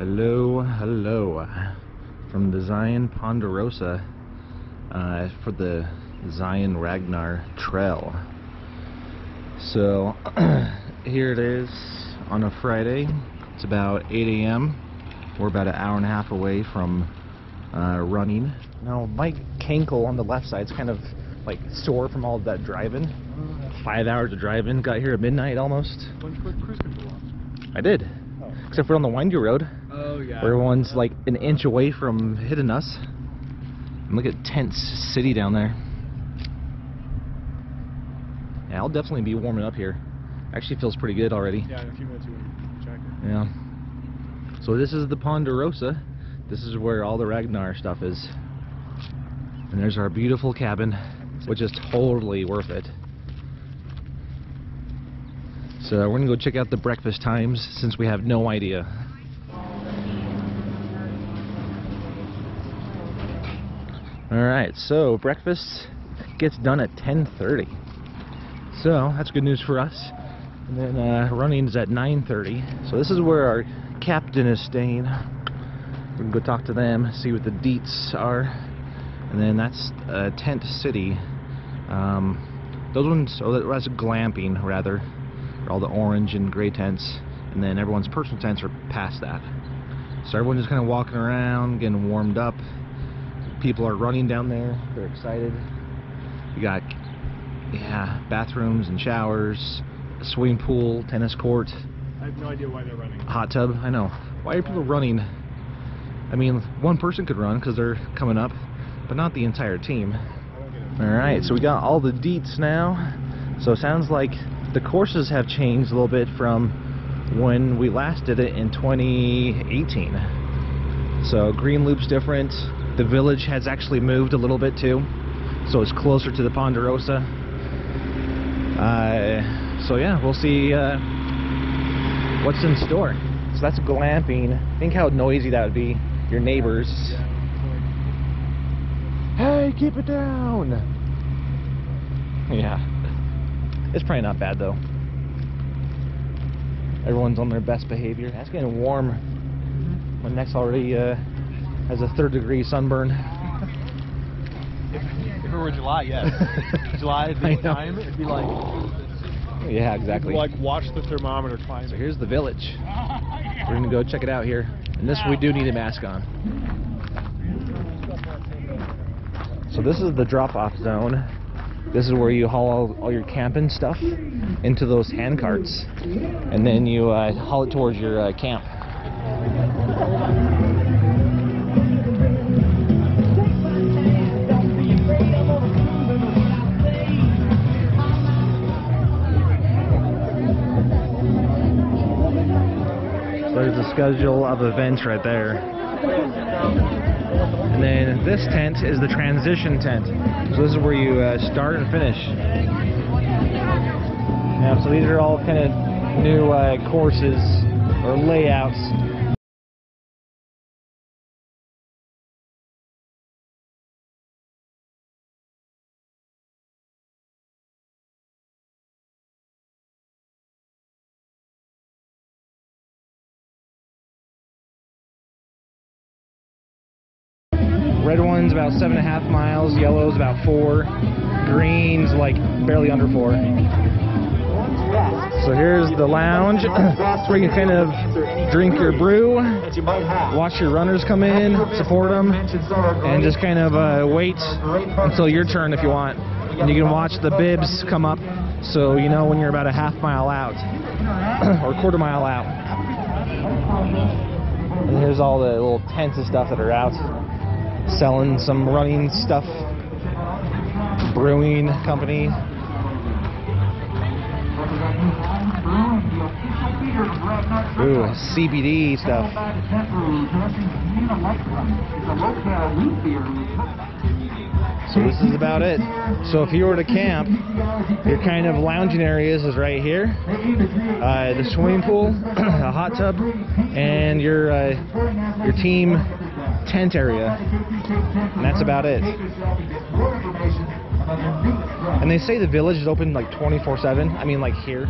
Hello from the Zion Ponderosa for the Zion Ragnar Trail. So here it is on a Friday. It's about 8 a.m. We're about an hour and a half away from running. Now my cankle on the left side is kind of like sore from all of that driving. 5 hours of driving. Got here at midnight almost. Why don't you put cruise control on? I did. Oh. Except for on the windy road. Oh yeah. Where everyone's like an inch away from hitting us. And look at Tent City down there. Yeah, I'll definitely be warming up here. Actually feels pretty good already. Yeah, in a few minutes you can check it. Yeah. So this is the Ponderosa. This is where all the Ragnar stuff is. And there's our beautiful cabin, which is totally worth it. So we're gonna go check out the breakfast times since we have no idea. Alright, so breakfast gets done at 10:30. So that's good news for us. And then running is at 9:30. So this is where our captain is staying. We can go talk to them, see what the deets are. And then that's Tent City. Those ones, oh, that's glamping rather. All the orange and gray tents. And then everyone's personal tents are past that. So everyone's just kind of walking around, getting warmed up. People are running down there. They're excited. You got, yeah, bathrooms and showers, a swimming pool, tennis court. I have no idea why they're running. Hot tub. I know. Why are people running? I mean, one person could run because they're coming up, but not the entire team. Alright, so we got all the deets now. So it sounds like the courses have changed a little bit from when we last did it in 2018. So Green Loop's different. The village has actually moved a little bit too, so it's closer to the Ponderosa. So yeah, we'll see what's in store. So that's glamping. Think how noisy that would be. Your neighbors. Hey, keep it down! Yeah. It's probably not bad though. Everyone's on their best behavior. That's getting warm. My neck's already has a 3rd-degree sunburn. If it were July, yes. July at the time, it'd be like... Yeah, exactly. Like watch the thermometer climb. So here's the village. We're gonna go check it out here. And this we do need a mask on. So this is the drop-off zone. This is where you haul all your camping stuff into those hand carts, and then you haul it towards your camp. So there's the schedule of events right there. And then this tent is the transition tent. So this is where you start and finish. Yeah, so these are all kind of new courses or layouts. Red one's about 7.5 miles, yellow's about 4, green's like barely under 4. So here's the lounge, where you can kind of drink your brew, watch your runners come in, support them, and just kind of wait until your turn if you want. And you can watch the bibs come up, so you know when you're about a half mile out, or quarter mile out. And here's all the little tents and stuff that are out. Selling some running stuff. Brewing company. Ooh, CBD stuff. So this is about it. So if you were to camp, your kind of lounging areas is right here. The swimming pool, a hot tub, and your team tent area. And that's about it. And they say the village is open like 24/7. I mean, like here.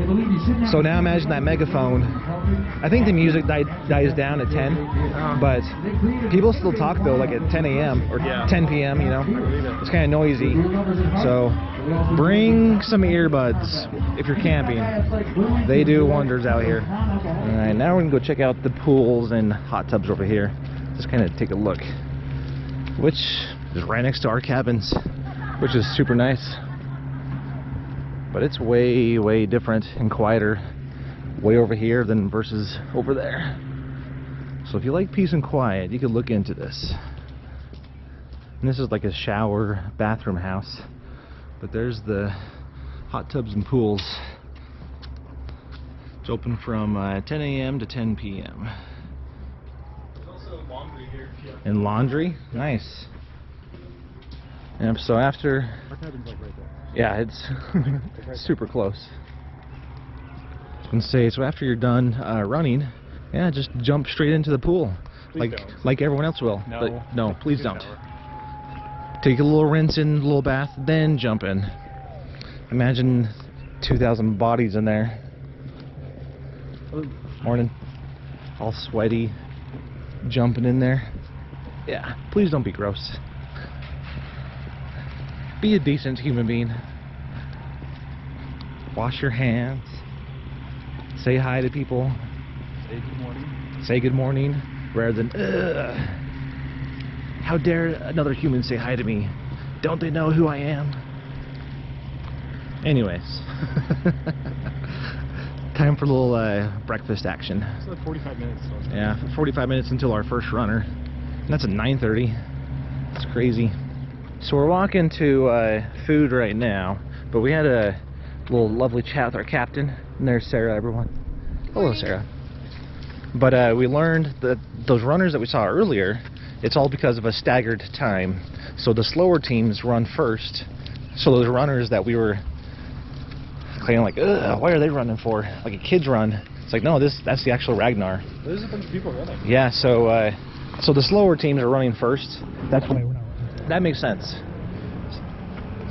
So now imagine that megaphone. I think the music dies down at 10, but people still talk though, like at 10 a.m. or 10 p.m. You know, it's kind of noisy. So bring some earbuds if you're camping. They do wonders out here. All right, now we're gonna go check out the pools and hot tubs over here. Just kind of take a look, which is right next to our cabins, which is super nice. But it's way, way different and quieter way over here than versus over there. So if you like peace and quiet, you could look into this. And this is like a shower bathroom house, but there's the hot tubs and pools. It's open from 10 a.m. to 10 p.m. There's also laundry here. And laundry? Nice. Yep, so after... Our cabin's like right there. Yeah, it's super close. I was gonna say, so after you're done running, yeah, just jump straight into the pool. Like everyone else will. No. But no, please don't. Take a little rinse in, a little bath, then jump in. Imagine 2,000 bodies in there. Morning. All sweaty, jumping in there. Yeah, please don't be gross. Be a decent human being. Wash your hands. Say hi to people. Say good morning. Say good morning rather than ugh. How dare another human say hi to me? Don't they know who I am? Anyways. Time for a little breakfast action. It's like 45 minutes. So Yeah, 45 minutes until our first runner. And that's at 9:30. That's crazy. So we're walking to food right now, but we had a little lovely chat with our captain. And there's Sarah, everyone. Hello, Sarah. But we learned that those runners that we saw earlier, it's all because of a staggered time. So the slower teams run first. So those runners that we were kind of like, ugh, what are they running for? Like a kid's run. It's like, no, that's the actual Ragnar. there's a bunch of people running. Yeah, so so the slower teams are running first. That's why we're not running. That makes sense.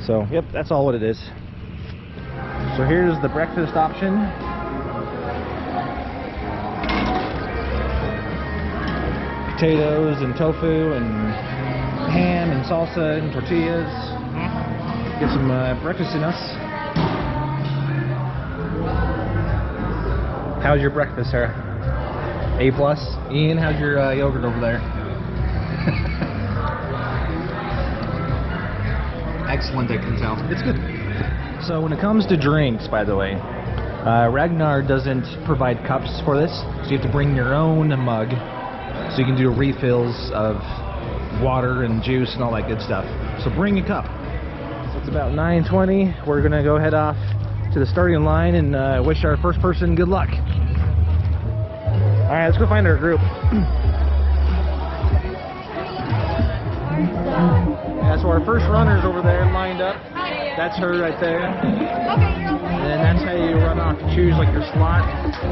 So, yep, that's all what it is. So here's the breakfast option. Potatoes and tofu and ham and salsa and tortillas. Get some breakfast in us. How's your breakfast, Sarah? A+. Ian, how's your yogurt over there? Excellent, I can tell. It's good. So when it comes to drinks, by the way, Ragnar doesn't provide cups for this, so you have to bring your own mug, so you can do refills of water and juice and all that good stuff. So bring a cup. So it's about 9:20. We're gonna go head off to the starting line and wish our first person good luck. All right, let's go find our group. Yeah, so our first runner's over there lined up. That's her right there. And then that's how you run off. You choose like your slot.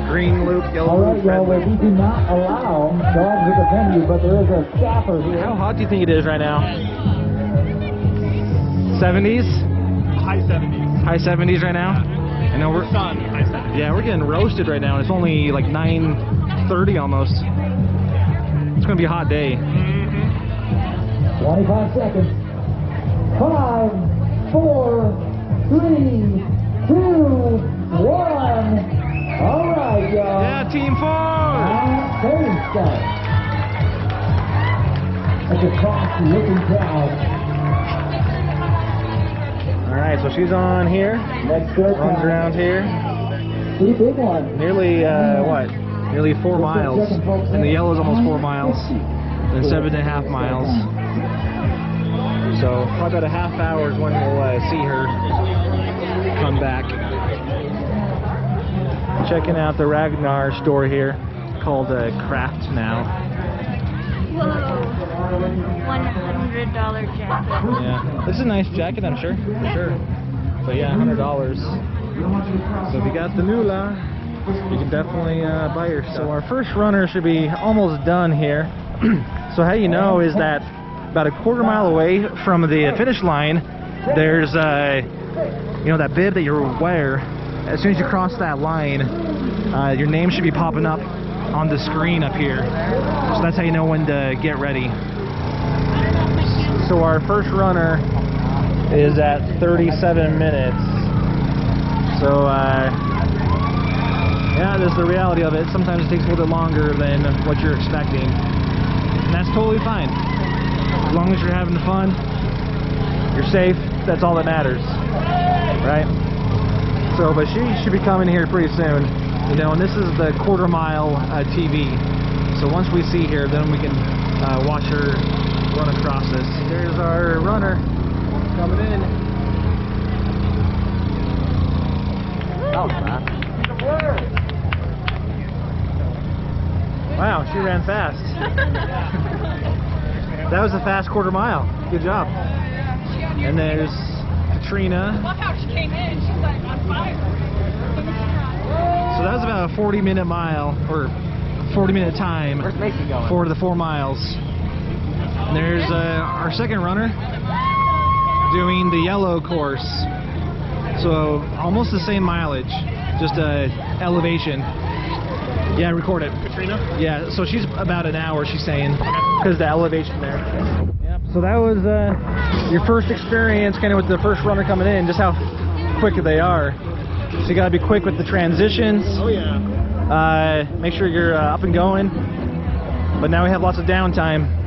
Green loop, yellow loop, red loop. We do not allow dogs at the venue, but there is a staffer here. How hot do you think it is right now? 70s? High 70s. High 70s right now? I know we're Sun, high 70s. yeah, we're getting roasted right now. It's only like 9:30 almost. It's gonna be a hot day. 25 seconds. 5, 4, 3, 2, 1. All right, y'all. Yeah, team 4. And third start. That's a cross looking crowd. All right, so she's on here. Next start. Runs around here. Pretty big one. Nearly what? Nearly 4 miles. And the yellow is almost 4 miles. And 7.5 miles. So probably about a half hour is when we'll see her come back. Checking out the Ragnar store here, called Craft now. Whoa, $100 jacket. Yeah, this is a nice jacket, I'm sure. For sure. So yeah, $100. So if you got the moolah, you can definitely buy your stuff. So our first runner should be almost done here. So how you know is that about a quarter mile away from the finish line, there's you know, that bib that you wear. As soon as you cross that line, your name should be popping up on the screen up here. So that's how you know when to get ready. So our first runner is at 37 minutes. So yeah, this is the reality of it. Sometimes it takes a little bit longer than what you're expecting. And that's totally fine. As long as you're having fun, you're safe, that's all that matters. Right? So, but she should be coming here pretty soon. You know, and this is the quarter-mile TV. So once we see her, then we can watch her run across this. There's our runner coming in. That was fast. Wow, she ran fast. That was a fast quarter mile. Good job. And there's Katrina. Look how she came in. She's like on fire. So that was about a 40-minute mile, or 40-minute time for the 4 miles. And there's our second runner doing the yellow course. So almost the same mileage, just elevation. Yeah, record it. Katrina? Yeah, so she's about an hour, she's saying, because the elevation there. Yep. So that was your first experience kind of with the first runner coming in, just how quick they are. So you gotta be quick with the transitions. Oh yeah. Make sure you're up and going. But now we have lots of downtime.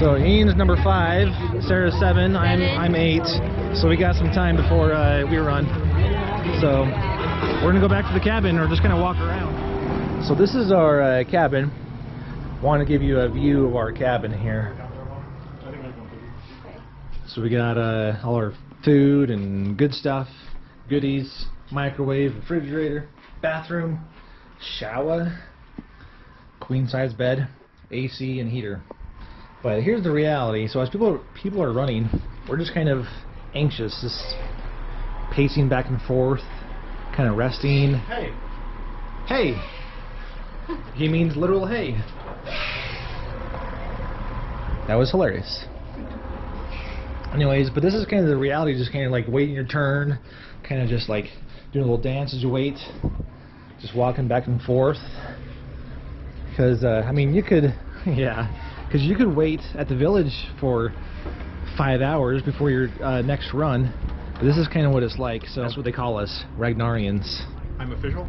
So Ian's number 5, Sarah's 7, I'm 8. So we got some time before we run. So we're gonna go back to the cabin, or just gonna walk around. So this is our cabin. Want to give you a view of our cabin here. So we got all our food and good stuff, goodies, microwave, refrigerator, bathroom, shower, queen size bed, AC and heater. But here's the reality. So as people are running, we're just kind of anxious, just pacing back and forth, kind of resting. Hey. Hey. He means literal hey. That was hilarious. Anyways, but this is kind of the reality, just kind of like waiting your turn, kind of just like doing a little dance as you wait, just walking back and forth. Because, I mean, you could, yeah, because you could wait at the village for 5 hours before your next run. But this is kind of what it's like, so that's what they call us, Ragnarians. I'm official?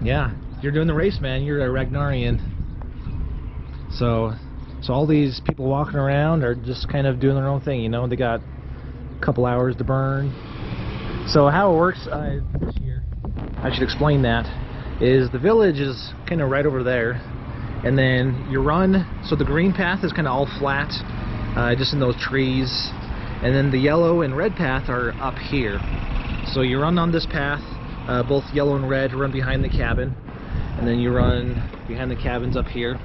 Yeah, you're doing the race, man. You're a Ragnarian. So all these people walking around are just kind of doing their own thing, you know. They got a couple hours to burn. So how it works this year, I should explain that, is the village is kind of right over there, and then you run, so the green path is kind of all flat, just in those trees, and then the yellow and red path are up here. So you run on this path, both yellow and red, run behind the cabin, and then you run behind the cabins up here.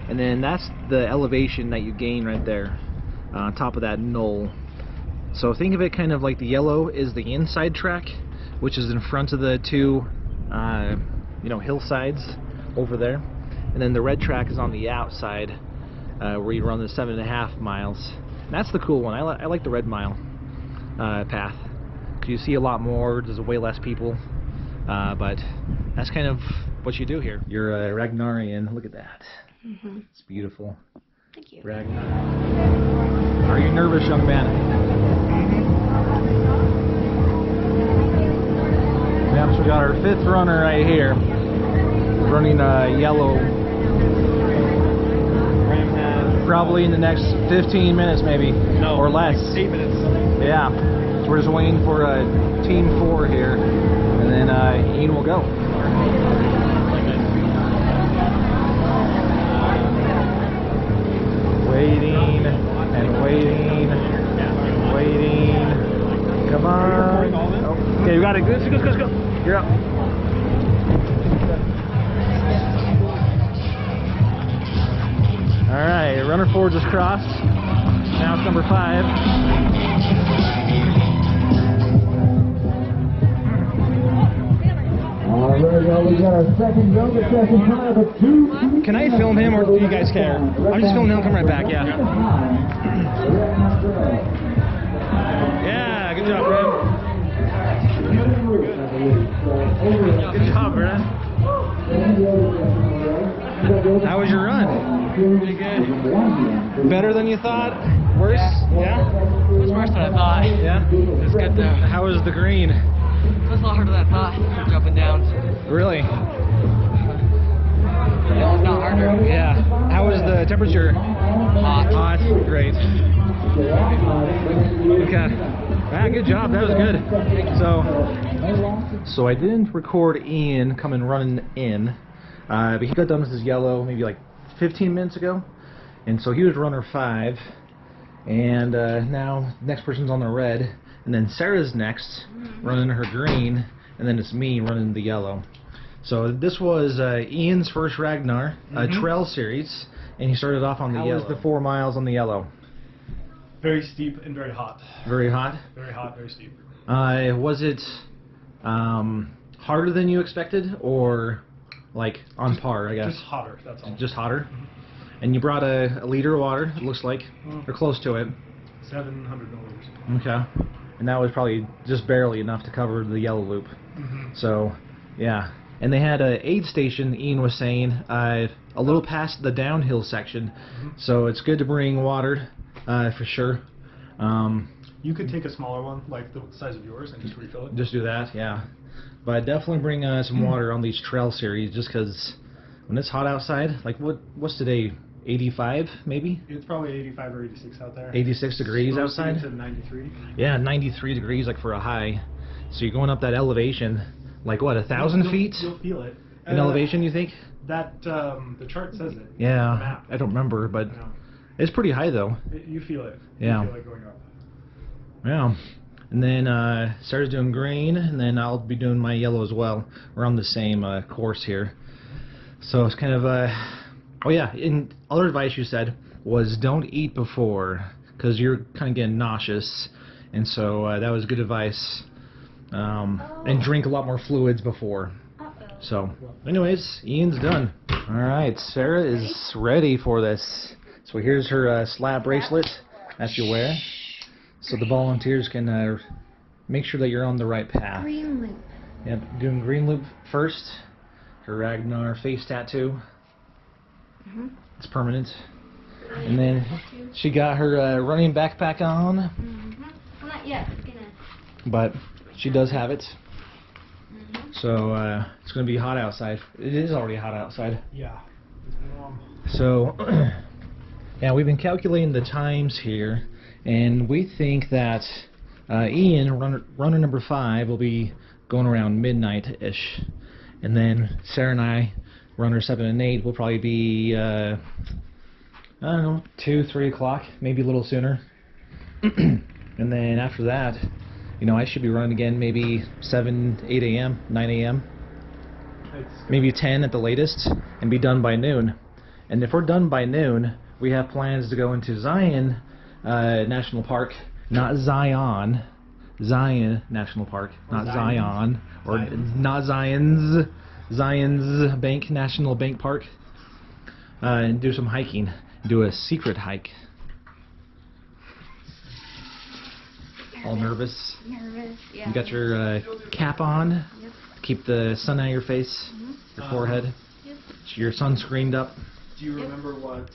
And then that's the elevation that you gain right there, on top of that knoll. So think of it kind of like the yellow is the inside track, which is in front of the two, you know, hillsides over there. And then the red track is on the outside, where you run the 7.5 miles. And that's the cool one. I like the red mile path, because you see a lot more. There's way less people, but that's kind of what you do here. You're a Ragnarian. Look at that. Mm-hmm. It's beautiful. Thank you. Ragnar. Are you nervous, young man? Yep, so we got our 5th runner right here, running yellow. Probably in the next 15 minutes, maybe, No, or less. 8 minutes. Yeah. So we're just waiting for Team 4 here, and then Ian will go. Waiting and waiting and waiting. Come on. Oh. Okay, you got it. Let's go. You're up. All right, runner 4 just crossed. Now it's number 5. There we go. We got our second yoga session coming up at 2. Can I film him or do you guys care? I'm just filming him, come right back, yeah. Yeah, good job, Brad. Good job, Brad. How was your run? Pretty good. Better than you thought? Worse? Yeah? It was worse than I thought. Yeah? It was good though. How was the green? It was a lot harder than I thought. Jumping down. Really? It was not harder. Yeah. How was the temperature? Hot. Hot. Great. Okay. Ah, good job. That was good. So I didn't record Ian coming running in, but he got done with his yellow maybe like 15 minutes ago, and so he was runner 5, and now next person's on the red, and then Sarah's next running her green, and then it's me running the yellow. So this was Ian's first Ragnar Trail Series, and he started off on the yellow. How was the 4 miles on the yellow? Very steep and very hot. Very hot? Very hot, very steep. Was it harder than you expected, or like on par, I guess? Just hotter, that's all. Just hotter? And you brought a liter of water, it looks like, or close to it. 700 milliliters. Okay. And that was probably just barely enough to cover the yellow loop. So, yeah. And they had an aid station, Ian was saying, a little past the downhill section. So it's good to bring water, for sure. You could take a smaller one, like the size of yours, and just refill it. Just do that, yeah. But definitely bring some water on these trail series, just because when it's hot outside, like what's today, 85 maybe? It's probably 85 or 86 out there. 86 degrees outside? To 93. Yeah, 93 degrees like for a high. So you're going up that elevation, like what, 1,000 feet? You'll feel it. In elevation, you think? That, the chart says it. Yeah, The map. I don't remember, but it's pretty high though. You feel it. Yeah. You feel it going up. Yeah. And then Sarah's doing green, and then I'll be doing my yellow as well. We're on the same course here. So it's kind of oh yeah, and other advice you said was don't eat before, because you're kind of getting nauseous, and so that was good advice. And drink a lot more fluids before. So anyways, Ian's done. Alright, Sarah is ready for this. So here's her slab bracelet that you wear, so the volunteers can make sure that you're on the right path. Green loop. Yep, doing green loop first. Her Ragnar face tattoo. It's permanent. And then she got her running backpack on. Well, not yet. It's gonna. But she does have it. So it's going to be hot outside. It is already hot outside. Yeah. It's warm. So yeah, we've been calculating the times here, and we think that Ian, runner number 5, will be going around midnight-ish, and then Sarah and I, runner 7 and 8, will probably be I don't know, 2, 3 o'clock, maybe a little sooner. And then after that, you know, I should be running again maybe 7, 8 a.m., 9 a.m., maybe 10 at the latest, and be done by noon. And if we're done by noon, we have plans to go into Zion National Park, not Zion, Zion National Park, not Zion, or not Zion's Bank National Bank Park, and do some hiking, do a secret hike. All nervous? Nervous, yeah. You got your cap on, Yep. keep the sun out of your face, your forehead, Yep. your sunscreened up. Do you remember what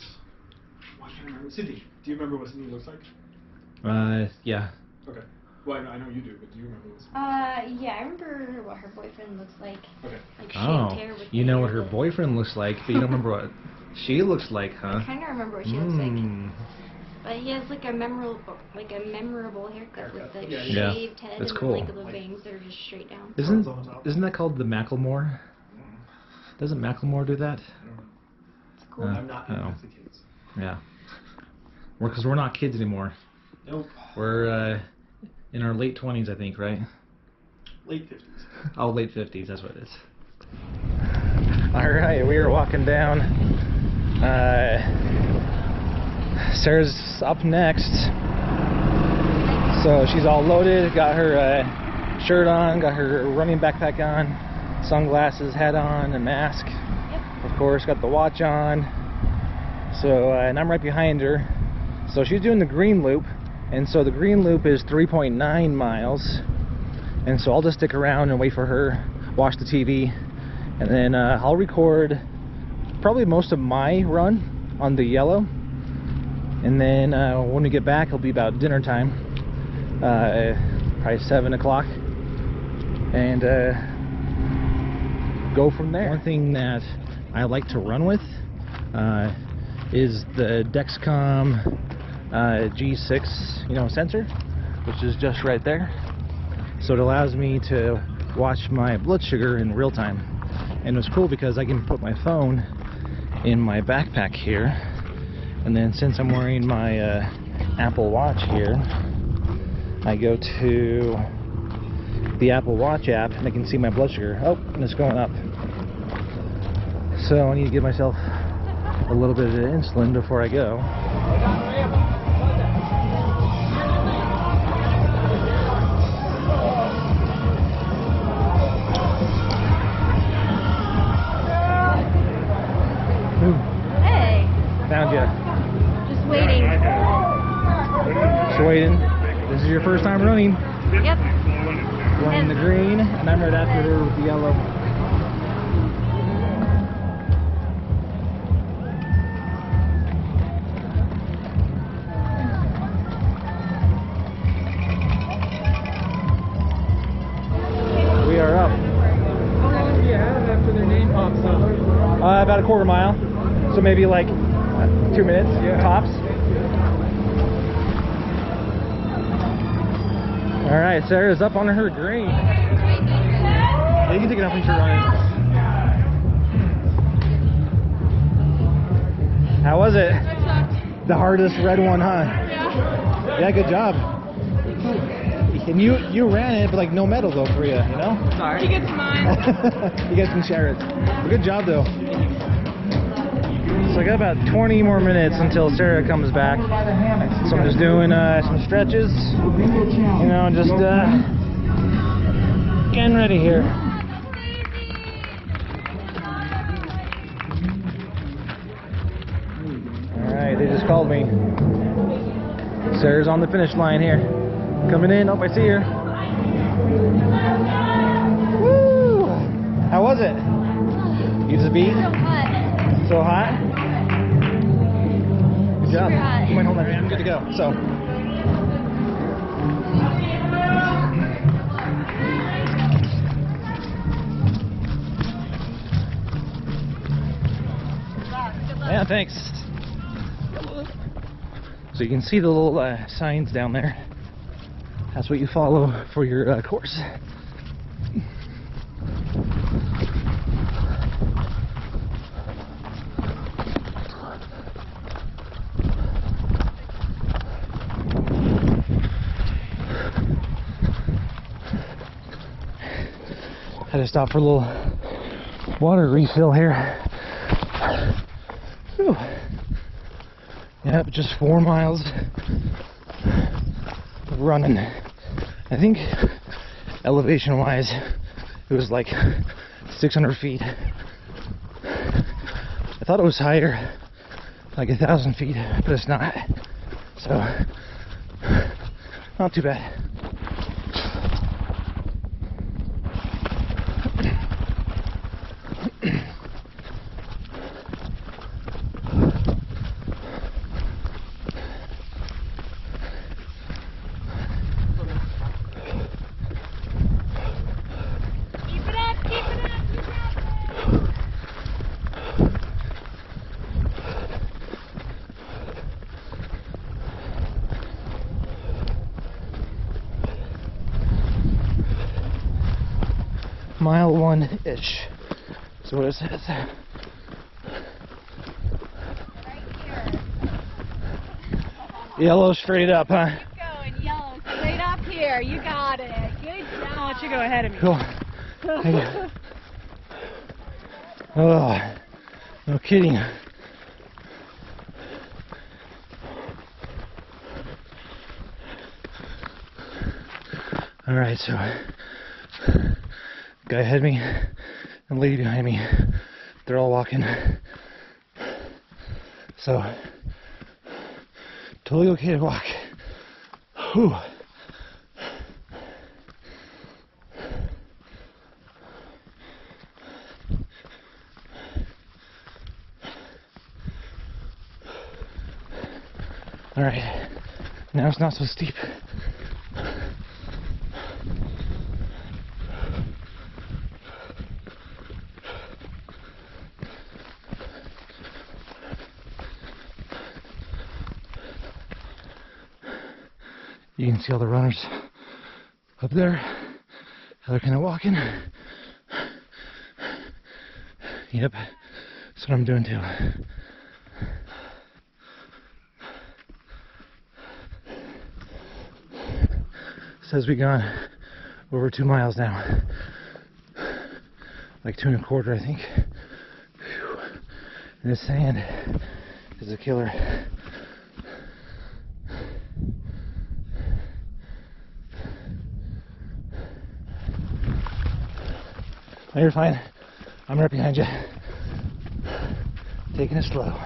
can I remember? Cindy, do you remember what Cindy looks like? Yeah. Okay. Well, I know you do, but do you remember what Yeah, I remember what her boyfriend looks like. Okay. Like shaved Oh, hair with you the know hair what her lip. boyfriend looks like, but you don't remember what she looks like, huh? I kind of remember what she looks like. But he has like a memorable haircut with the Yeah. shaved head That's and cool. like the bangs that are just straight down. Isn't that called the Macklemore? Doesn't Macklemore do that? It's cool. I'm not Oh. with the kids. Yeah. Because we're not kids anymore. Nope. We're in our late 20s, I think, right? Late 50s. Oh, late 50s, that's what it is. Alright, we are walking down. Sarah's up next. So she's all loaded, got her shirt on, got her running backpack on. sunglasses, hat on, a mask. Yep. Of course, got the watch on. So, and I'm right behind her. So she's doing the green loop, and so the green loop is 3.9 miles. And so I'll just stick around and wait for her, watch the TV, and then I'll record probably most of my run on the yellow. And then when we get back, it'll be about dinner time, probably 7 o'clock, and go from there. One thing that I like to run with is the Dexcom G6, sensor, which is just right there. So it allows me to watch my blood sugar in real time. And it's cool because I can put my phone in my backpack here, and then since I'm wearing my Apple Watch here, I go to the Apple Watch app and I can see my blood sugar. Oh, and it's going up. So I need to give myself a little bit of insulin before I go. Hey. Found you. Just waiting. Just waiting. This is your first time running. Yep. Running the green, and I'm right after her with the yellow. We are up. How long do you have after their name pops up? About a quarter mile. So maybe like 2 minutes, tops. Alright, Sarah's up on her green. Yeah, you can take it off when you're running. How was it? The hardest red one, huh? Yeah. Yeah, good job. And you ran it, but like no medal though for you, Sorry. He gets mine. You guys can share it. But good job though. So I got about 20 more minutes until Sarah comes back. So I'm just doing some stretches, just getting ready here. Alright, they just called me. Sarah's on the finish line here. Coming in. Oh, I see her. Woo! How was it? You just beat? So hot. So hot? Good job. Super hot. You might hold that. I'm good to go. So. Yeah, thanks. So you can see the little signs down there. That's what you follow for your course. Had to stop for a little water refill here. Whew. Yep, just 4 miles of running. I think elevation wise it was like 600 feet. I thought it was higher, like 1,000 feet, but it's not. So not too bad. Mile 1-ish. That's what it says. Yellow straight up, huh? Keep going, yellow, straight up here. You got it. Good job. I'll let you go ahead of me. Cool. Oh, no kidding. All right, so guy ahead of me and lady behind me. They're all walking. So, totally okay to walk. Whew. Alright, now it's not so steep. You can see all the runners up there, how they're kind of walking. Yep, that's what I'm doing too. Says we've gone over 2 miles now. Like 2.25, I think. Whew. And this sand is a killer. No, you're fine. I'm right behind you. Taking it slow.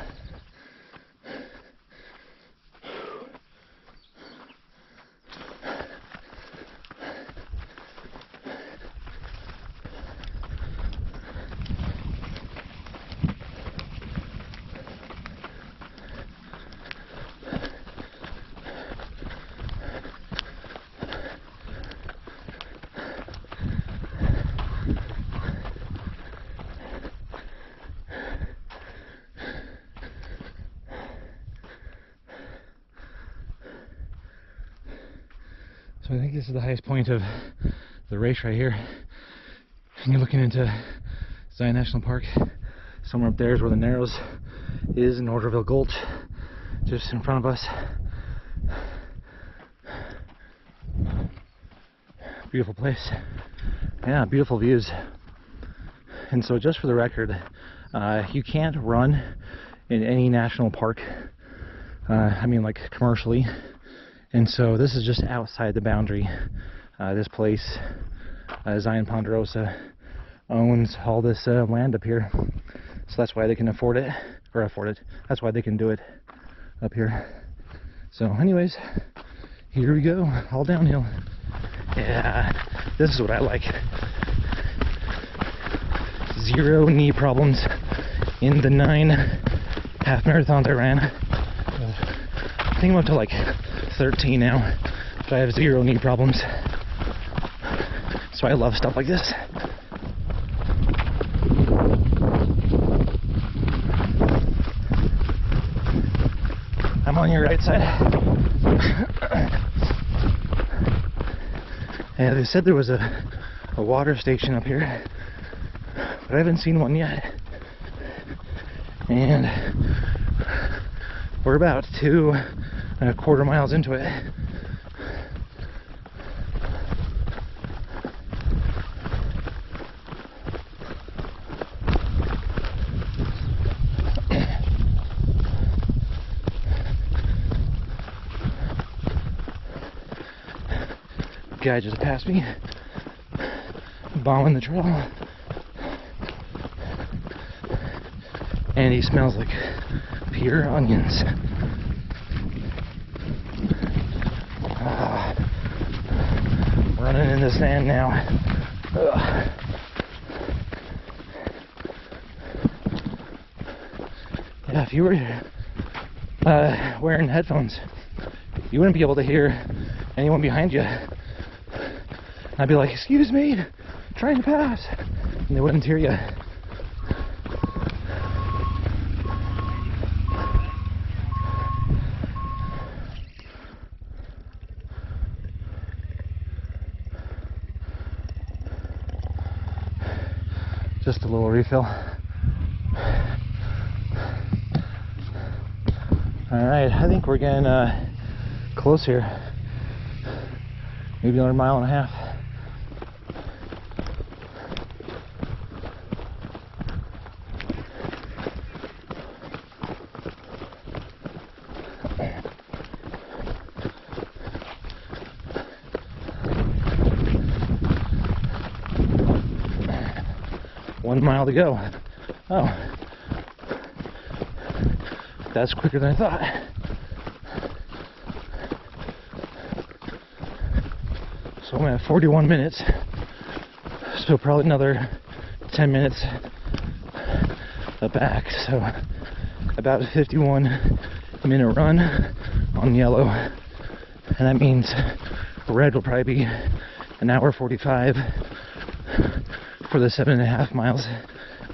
So I think this is the highest point of the race right here. And you're looking into Zion National Park. Somewhere up there is where the Narrows is in Orderville Gulch, just in front of us. Beautiful place. Yeah, beautiful views. And so just for the record, you can't run in any national park, I mean like commercially. And so this is just outside the boundary. This place, Zion Ponderosa, owns all this land up here. So that's why they can afford it. That's why they can do it up here. So anyways, here we go, all downhill. Yeah, this is what I like. 0 knee problems in the 9 half marathons I ran. I think I'm up to like 13 now, but I have 0 knee problems. So I love stuff like this. I'm on your right side. Yeah, they said there was a water station up here, but I haven't seen one yet. And we're about 2.25 miles into it. Guy just passed me, bombing the trail, and he smells like pure onions. Running in the sand now. Yeah, if you were wearing headphones, you wouldn't be able to hear anyone behind you. I'd be like, excuse me, trying to pass, and they wouldn't hear you. Just a little refill. Alright, I think we're getting close here. Maybe another 1.5 miles. 1 mile to go. Oh, that's quicker than I thought. So I'm at 41 minutes, so probably another 10 minutes back. So about a 51-minute run on yellow, and that means red will probably be an hour 45 for the 7.5 miles,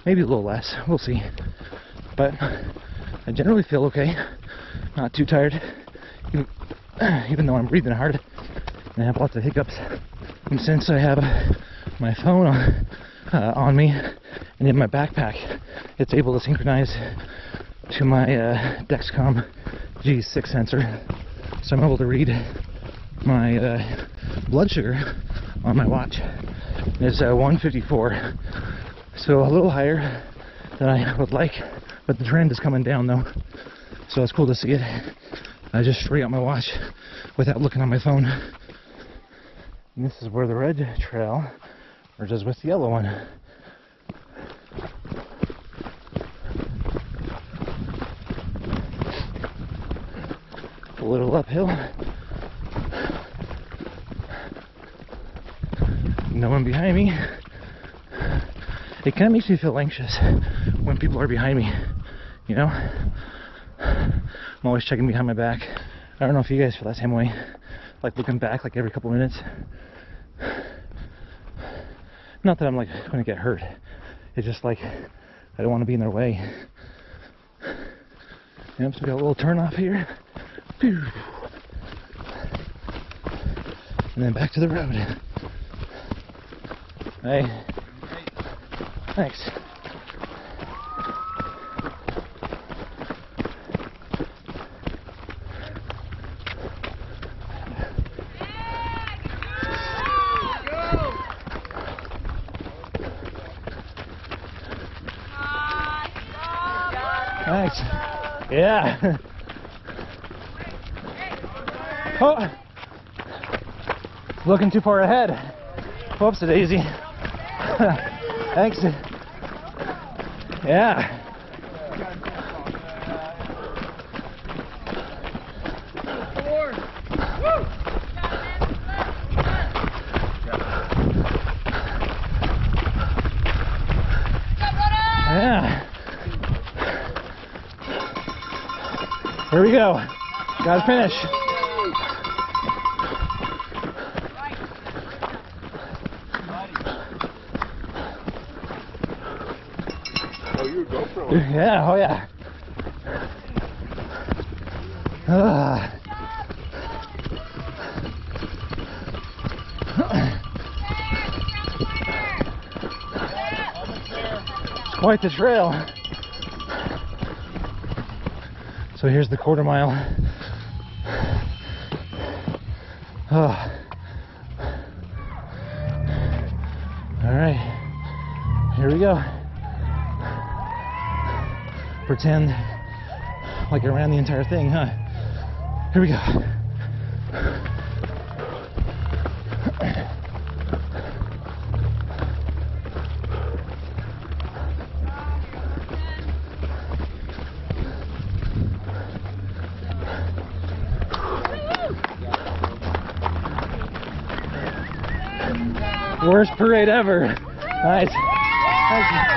maybe a little less, we'll see. But I generally feel okay, not too tired, even though I'm breathing hard and I have lots of hiccups. And since I have my phone on me and in my backpack, it's able to synchronize to my Dexcom G6 sensor, so I'm able to read my blood sugar on my watch. It's 154, so a little higher than I would like, but the trend is coming down though, so it's cool to see it. I just straight out my watch without looking on my phone. And this is where the red trail merges with the yellow one. A little uphill. No one behind me. It kind of makes me feel anxious when people are behind me, you know? I'm always checking behind my back. I don't know if you guys feel that same way, like looking back like every couple minutes. Not that I'm like going to get hurt, it's just like I don't want to be in their way. Yep, so we got a little turn off here. Pew. And then back to the road. Hey. Thanks. Thanks. Yeah. Oh. Looking too far ahead. Whoops, a daisy. Thanks. Yeah. Yeah. Here we go. Gotta finish. Yeah, oh yeah. It's quite the trail. So here's the quarter mile. Oh. All right, here we go. Pretend like I ran the entire thing, huh? Here we go. Worst parade ever. Nice. Nice.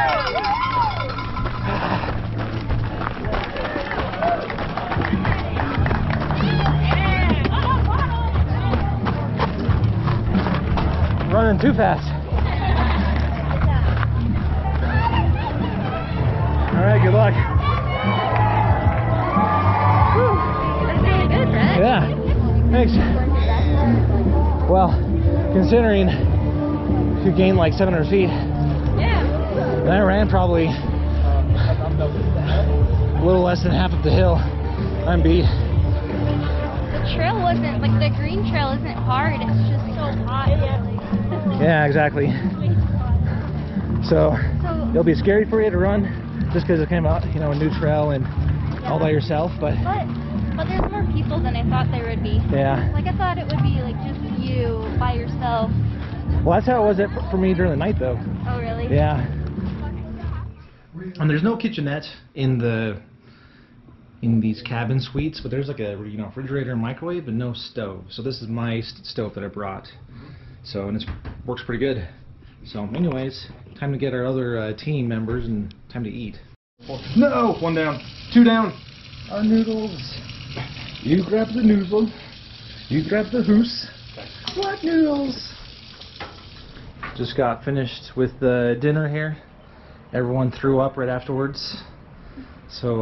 Running too fast. All right, good luck. That's really good, Brett. Yeah, thanks. Well, considering you gained like 700 feet, Yeah. and I ran probably a little less than half of the hill, I'm beat. The trail wasn't, like the green trail isn't hard, it's just so hot. Yeah, exactly. So it'll be scary for you to run just because it came out, you know, a new trail and all by yourself, but there's more people than I thought there would be. yeah. Like I thought it would be like just you by yourself. Well, that's how it was for me during the night though. Oh really? Yeah. And there's no kitchenette in these cabin suites, but there's like a refrigerator and microwave, but no stove. So this is my stove that I brought. So, and it works pretty good. So anyways, time to get our other team members and time to eat. No! 1 down. 2 down. Our noodles. You grab the noodle. You grab the hoose. What noodles? Just got finished with the dinner here. Everyone threw up right afterwards. So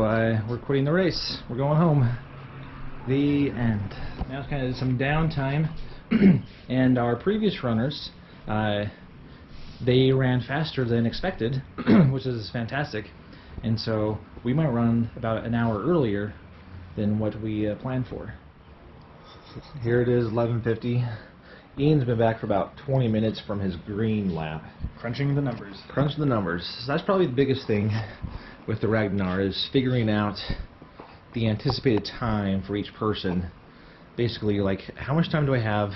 we're quitting the race. We're going home. The end. Now it's kind of some downtime. And our previous runners, they ran faster than expected, which is fantastic. And so we might run about an hour earlier than what we planned for. Here it is, 11:50. Ian's been back for about 20 minutes from his green lap. Crunching the numbers. Crunch the numbers. So that's probably the biggest thing with the Ragnar, is figuring out the anticipated time for each person. Basically, like, how much time do I have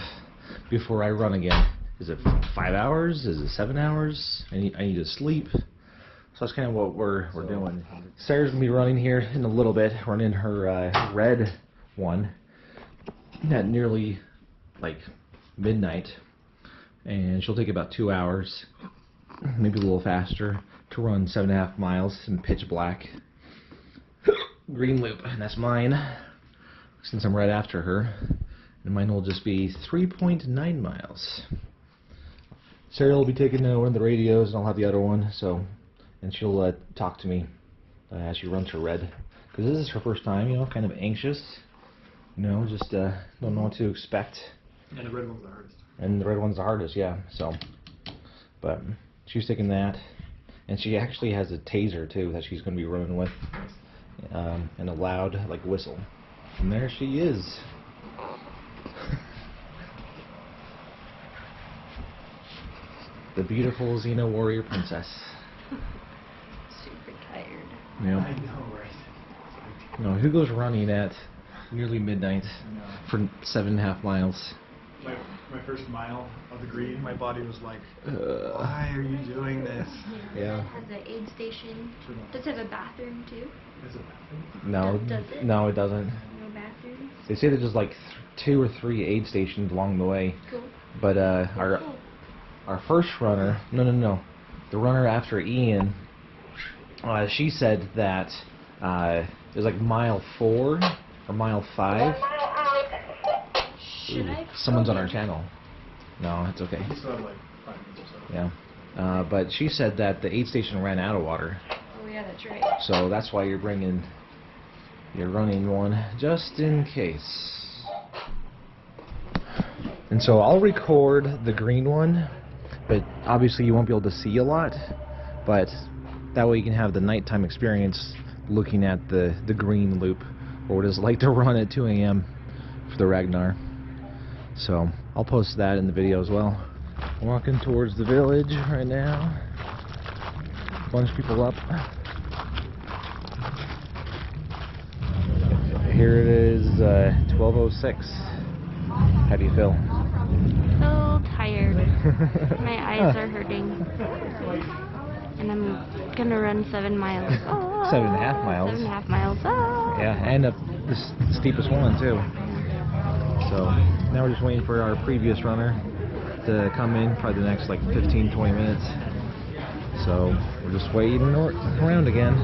before I run again? Is it 5 hours? Is it 7 hours? I need to sleep. So that's kind of what we're doing. Sarah's gonna be running here in a little bit, running her red one at nearly like midnight, and she'll take about 2 hours, maybe a little faster, to run 7.5 miles in pitch black. Green loop, and that's mine, since I'm right after her, and mine will just be 3.9 miles. Sarah will be taking one of the radios, and I'll have the other one, so, and she'll talk to me as she runs her red, because this is her first time, kind of anxious, just don't know what to expect. And the red one's the hardest. And the red one's the hardest, yeah. So, but she's taking that, and she actually has a taser too that she's going to be running with, and a loud like whistle. And there she is. The beautiful Xena warrior princess. Super tired. Yeah. I know, right? No, who goes running at nearly midnight for 7.5 miles? My first mile of the green, my body was like, why are you doing this? Yeah. It has an aid station. Does it have a bathroom too? Is it bathroom? No, Does it? no, it doesn't. No bathrooms? They say there's just like 2 or 3 aid stations along the way. Cool. But our first runner, no, the runner after Ian, she said that it was like mile 4 or mile 5. Should I? Someone's on our channel. No, it's okay. We still have like 5 minutes or so. Yeah. But she said that the aid station ran out of water. Oh yeah, that's right. So that's why you're running one just in case. And so I'll record the green one, but obviously you won't be able to see a lot, but that way you can have the nighttime experience looking at the green loop, or what it's like to run at 2 a.m. for the Ragnar. So I'll post that in the video as well. Walking towards the village right now. Bunch of people up. Here it is, 12:06. How do you feel? So tired. My eyes are hurting. And I'm gonna run 7 miles. Oh, 7.5 miles. 7.5 miles. Oh. Yeah, and the steepest one too. So now we're just waiting for our previous runner to come in, probably the next like 15-20 minutes. So we're just waiting around again.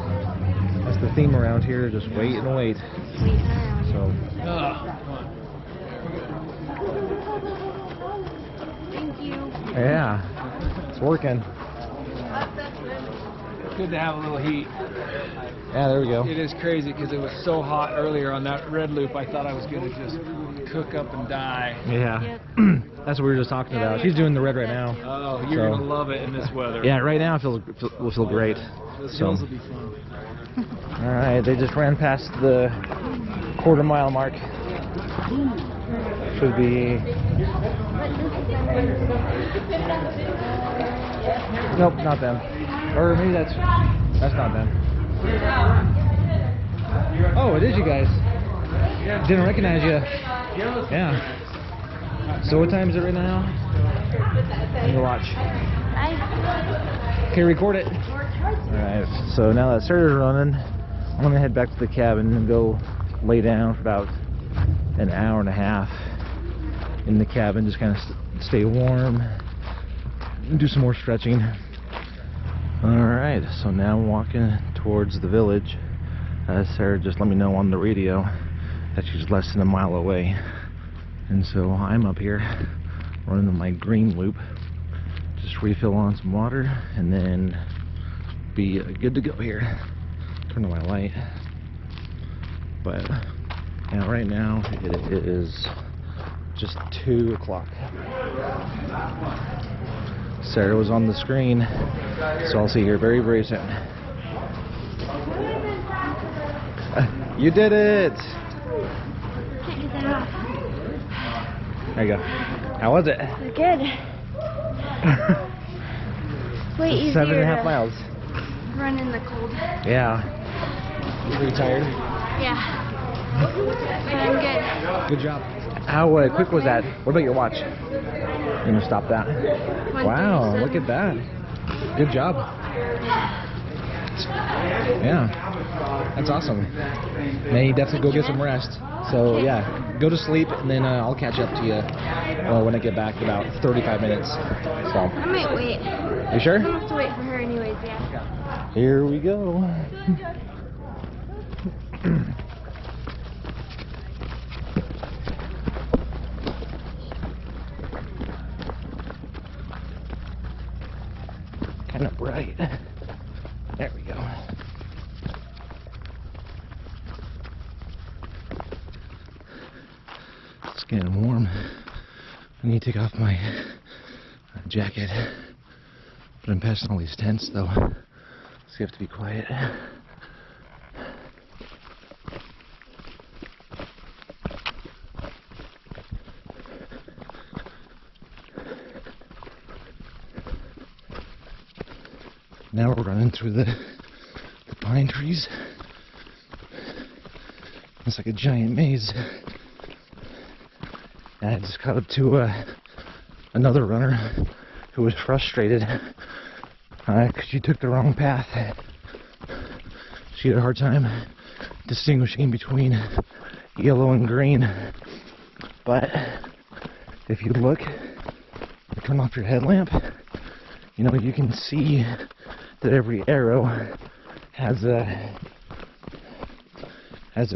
That's the theme around here, just wait and wait. Waiting around. So Thank you. yeah, it's working. Good to have a little heat. Yeah, there we go. It is crazy because it was so hot earlier on that red loop. I thought I was going to just cook up and die. Yeah. Yep. That's what we were just talking Yeah, about. we She's were doing the talking red right about now. Oh, you're So- going to love it in this weather. Yeah, right now it will feel great. Those So, hills will be fun. all right, they just ran past the quarter-mile mark. Should be. Nope, not them. Or maybe that's not them. Oh, it is you guys. Didn't recognize you. Yeah. So what time is it right now? Let me watch. Okay, record it. Alright, so now that started running, I'm gonna head back to the cabin and go lay down for about an hour and a half in the cabin, just kind of stay warm and do some more stretching. Alright, so now I'm walking towards the village. Sarah just let me know on the radio that she's less than a mile away, and so I'm up here running my green loop, just refill on some water and then be good to go here. Turn on my light. But yeah, right now it is just 2 o'clock. Sarah was on the screen, so I'll see her very, very soon. You did it! Can't get that off. There you go. How was it? Good. Way easier 7.5 to miles. run in the cold. Yeah. You pretty tired? Yeah. But I'm good. Good job. How quick was that? What about your watch? You gonna stop that? Wow, look at that. Good job. Yeah, that's awesome. Now you definitely go get some rest. So yeah, go to sleep and then I'll catch up to you when I get back in about 35 minutes. So. I might wait. You sure? I'm gonna have to wait for her anyways, yeah. Here we go. Kind of bright. There we go. It's getting warm. I need to take off my jacket. But I'm passing all these tents though, so you have to be quiet. Now we're running through the pine trees. It's like a giant maze. And I just caught up to another runner who was frustrated because she took the wrong path. She had a hard time distinguishing between yellow and green. But if you look, you turn off your headlamp, you know, you can see that every arrow has a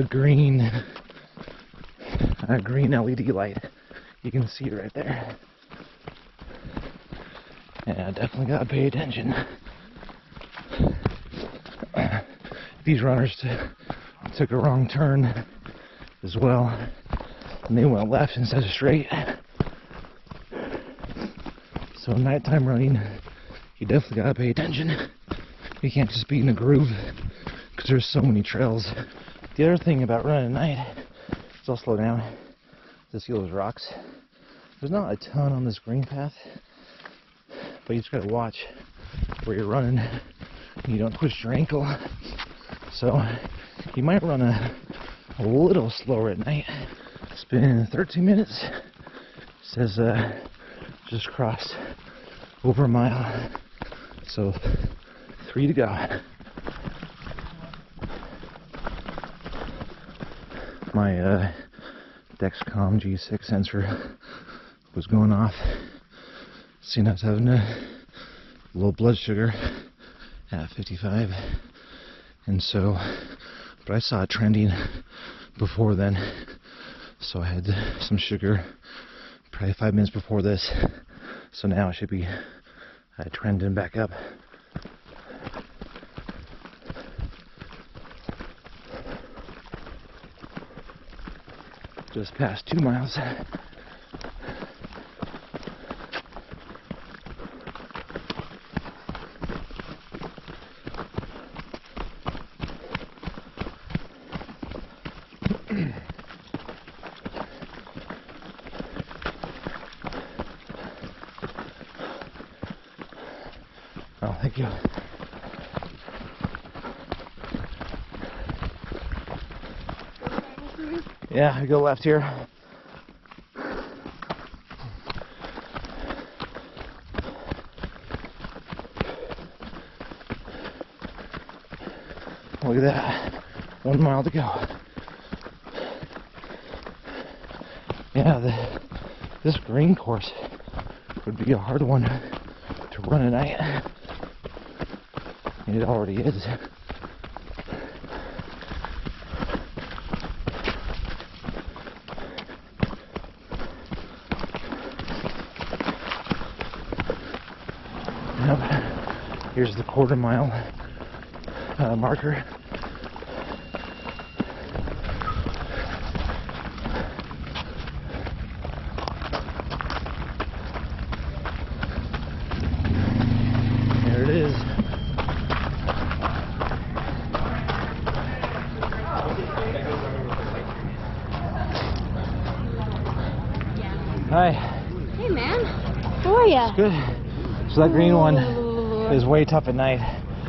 green LED light. You can see it right there. Yeah, definitely gotta pay attention. These runners took a wrong turn as well, and they went left instead of straight. So nighttime running, you definitely gotta pay attention. You can't just be in a groove because there's so many trails. The other thing about running at night is I'll slow down to see those rocks. There's not a ton on this green path, but you just gotta watch where you're running and you don't twist your ankle. So you might run a little slower at night. It's been 13 minutes. It says just crossed over a mile. So 3 to go. My Dexcom G6 sensor was going off. Seen I was having a low blood sugar at 55, and so, but I saw it trending before then, so I had some sugar probably 5 minutes before this, so now I should be trending back up. Just past 2 miles. Oh, thank you. Yeah, I go left here. at that. 1 mile to go. Yeah, this green course would be a hard one to run at night. It already is. Yep. Here's the quarter-mile marker. There it is. Hi. Hey, man. How are ya? Good. So that green one is way tough at night.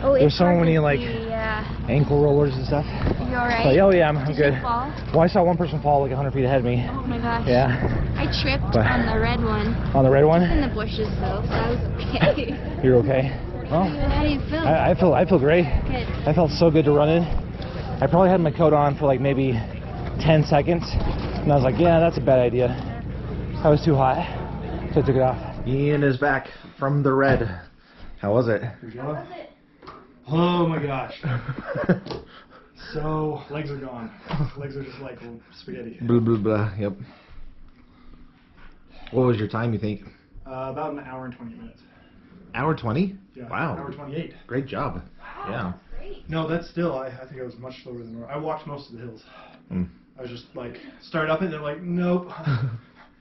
Oh, There's it's so hard to many see, like yeah. ankle rollers and stuff. You alright? But, oh yeah, I'm Did good. you fall? Well, I saw one person fall like 100 feet ahead of me. Oh my gosh. Yeah. I tripped But- on the red one. On the red one? In the bushes though, so I was okay. You're okay? Well, How do you feel? I feel great. Good. I felt so good to run in. I probably had my coat on for like maybe 10 seconds, and I was like, yeah, that's a bad idea. I was too hot, so I took it off. Ian is back from the red. How was it? Oh my gosh. So, legs are gone. Legs are just like spaghetti. Blah, blah, blah. Yep. What was your time, you think? About an hour and 20 minutes. Hour 20? Yeah, Wow. Hour 28. Great job. Yeah. No, that's still, I think I was much slower than normal. I walked most of the hills. Mm. I was just like, started up and they're like, nope.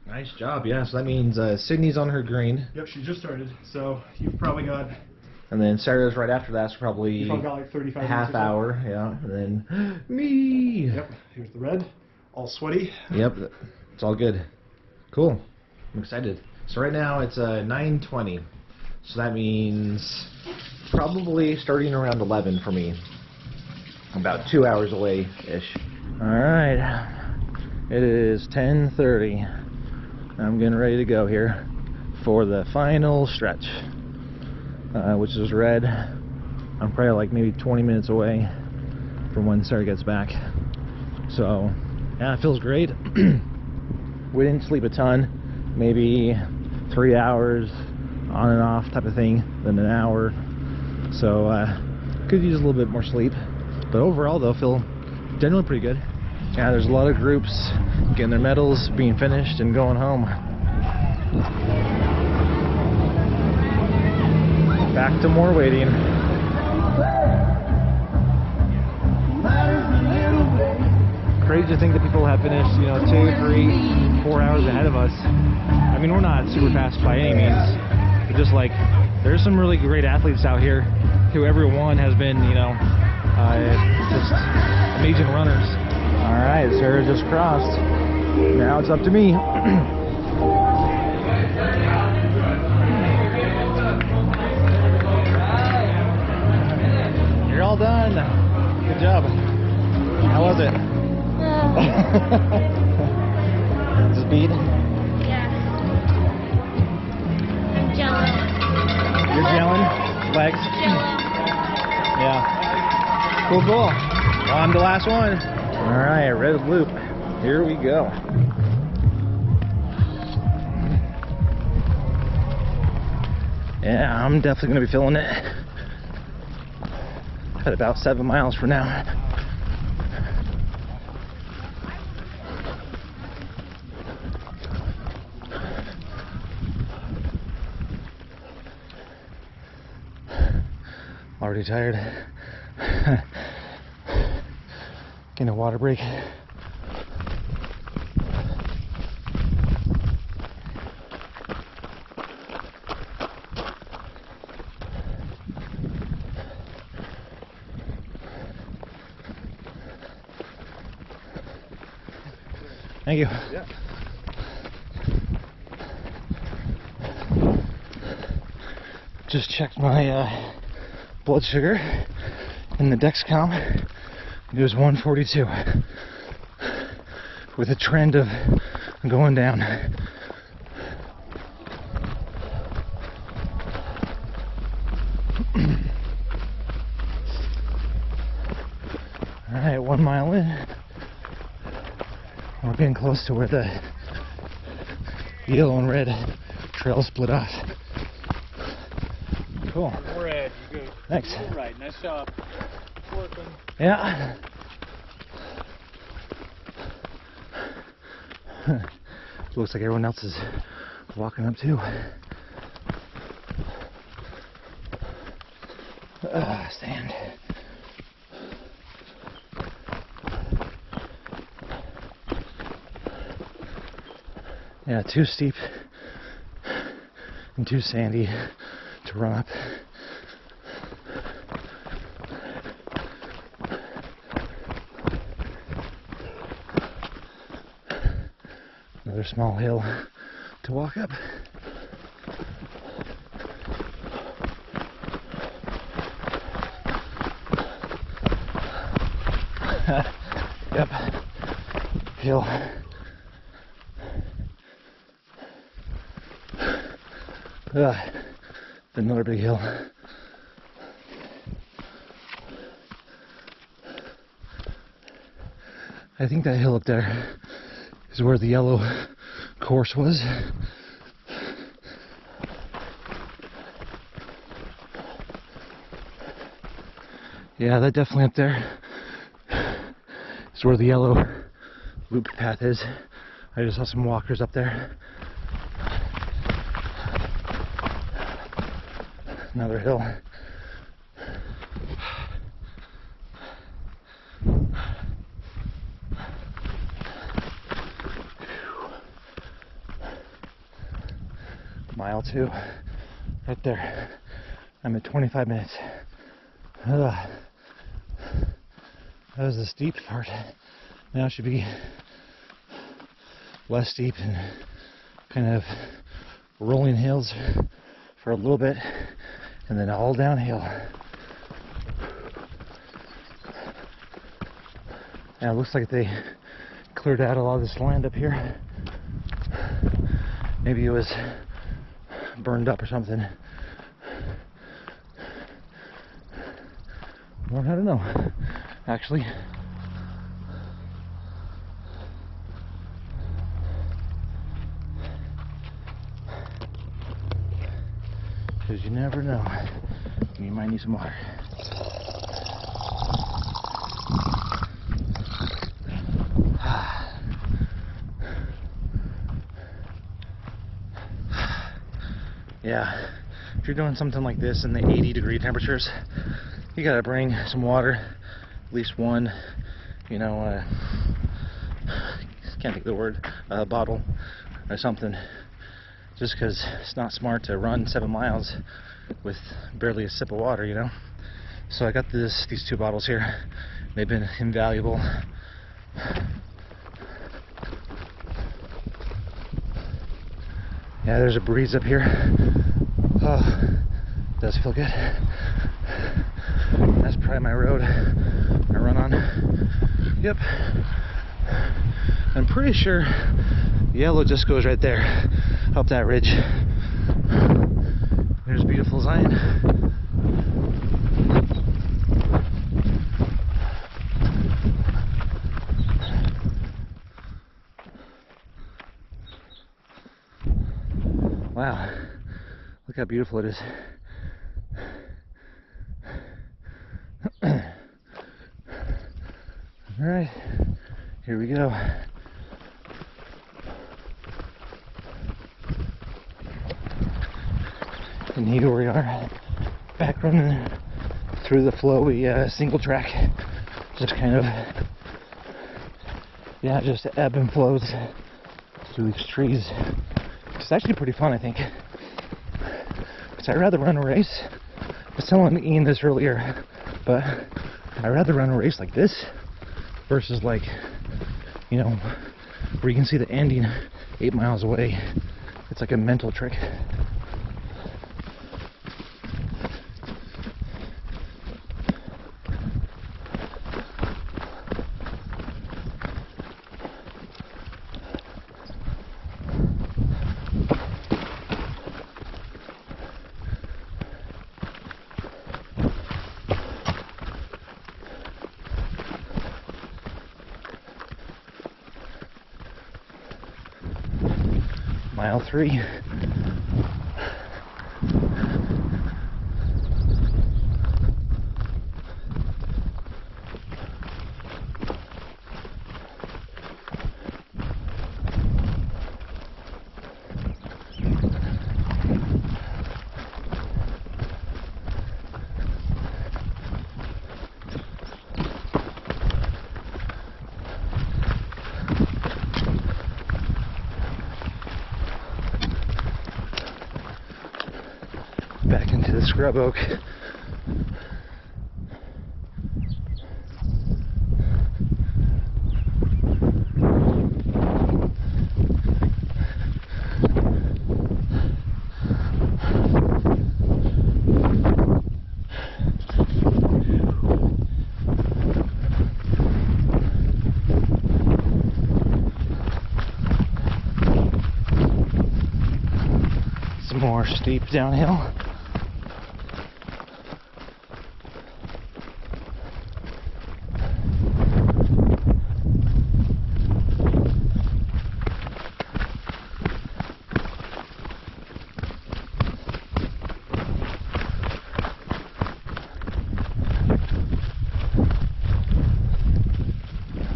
Nice job. Yeah, so that means Sydney's on her green. Yep, she just started. So, you've probably got, And then Sarah's right after that, so probably you've probably got like 35 minutes. half or so. hour. Yeah. And then me. Yep, here's the red. All sweaty. Yep. It's all good. Cool. I'm excited. So right now it's 9:20. So that means probably starting around 11 for me. About 2 hours away-ish. Alright. It is 10:30. I'm getting ready to go here for the final stretch, which is red. I'm probably like maybe 20 minutes away from when Sarah gets back. So, yeah, it feels great. We didn't sleep a ton. Maybe 3 hours on and off type of thing, then an hour. So could use a little bit more sleep, but overall though feel generally pretty good. Yeah, there's a lot of groups getting their medals, being finished, and going home. Back to more waiting. Crazy to think that people have finished, 2, 3, 4 hours ahead of us. I mean, we're not super fast by any means, but just like, there's some really great athletes out here who everyone has been, just amazing runners. All right, Sarah just crossed. Now it's up to me. You're all done. Good job. How was it? Speed? Yeah. Jello. You're gelling? Legs? Jello. Yeah. Cool. On to the last one. Alright, red loop. Here we go. Yeah, I'm definitely going to be feeling it. At about 7 miles for now. Already tired. Getting a water break. Thank you. Yeah. Just checked my blood sugar in the Dexcom. It was 142 with a trend of going down. Alright, 1 mile in. We're getting close to where the yellow and red trail split off. Cool. Red, you go. Thanks. You're right. Nice job. Working. Yeah. Looks like everyone else is walking up too. Stand. Yeah, too steep and too sandy to run up. Another small hill to walk up. Yep. Hill. Another big hill. I think that hill up there is where the yellow course was. Yeah, that definitely up there is where the yellow loop path is. I just saw some walkers up there. Another hill. Mile 2, right there. I'm at 25 minutes. That was the steep part. Now it should be less steep and kind of rolling hills for a little bit, and then all downhill. Now it looks like they cleared out a lot of this land up here. Maybe it was burned up or something. Or I don't know, actually. Because you never know. You might need some water. Yeah, if you're doing something like this in the 80-degree temperatures, you gotta bring some water, at least one, you know, can't think of the word, bottle or something, just because it's not smart to run 7 miles with barely a sip of water, you know. So I got these 2 bottles here. They've been invaluable. Yeah, there's a breeze up here. Oh, does feel good. That's probably my road I run on. Yep. I'm pretty sure yellow just goes right there, up that ridge. There's beautiful Zion. Wow, look how beautiful it is. Alright, here we go. And here we are, back running through the flowy single track. Just kind of, yeah, just ebb and flows through these trees. It's actually pretty fun, I think. Because I'd rather run a race. I was telling Ian this earlier, but I'd rather run a race like this versus like, you know, where you can see the ending 8 miles away. It's like a mental trick. Mile 3. Back into the scrub oak. Some more steep downhill.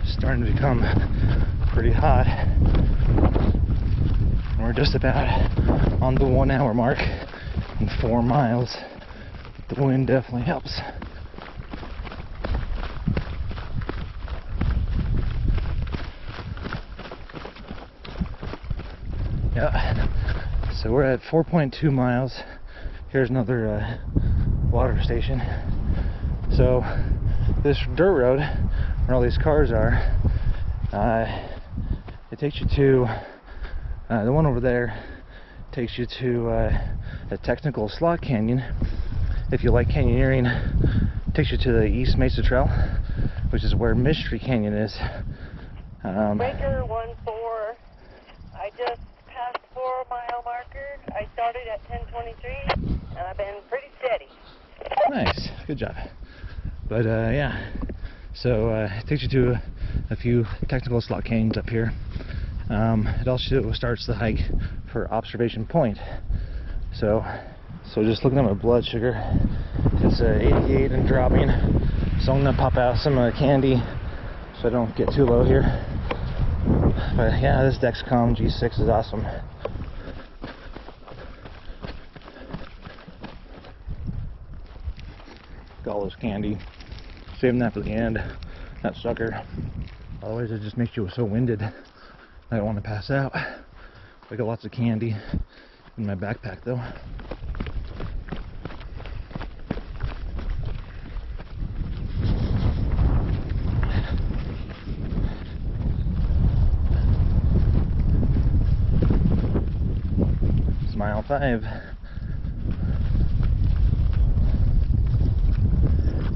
Starting to become pretty hot. We're just about on the 1 hour mark in 4 miles. The wind definitely helps. Yeah, so we're at 4.2 miles. Here's another water station. So this dirt road where all these cars are, it takes you to the one over there takes you to a technical slot canyon. If you like canyoneering, it takes you to the East Mesa Trail, which is where Mystery Canyon is. Breaker 1-4. I just passed 4 mile marker. I started at 10:23, and I've been pretty steady. Nice, good job. But yeah, so it takes you to a few technical slot canyons up here. It also starts the hike for Observation Point. So just looking at my blood sugar, it's 88 and dropping. So I'm gonna pop out some candy so I don't get too low here. But yeah, this Dexcom G6 is awesome. Got all this candy, saving that for the end. That sucker. Otherwise, it just makes you so winded. I don't want to pass out. I got lots of candy in my backpack though. It's mile 5.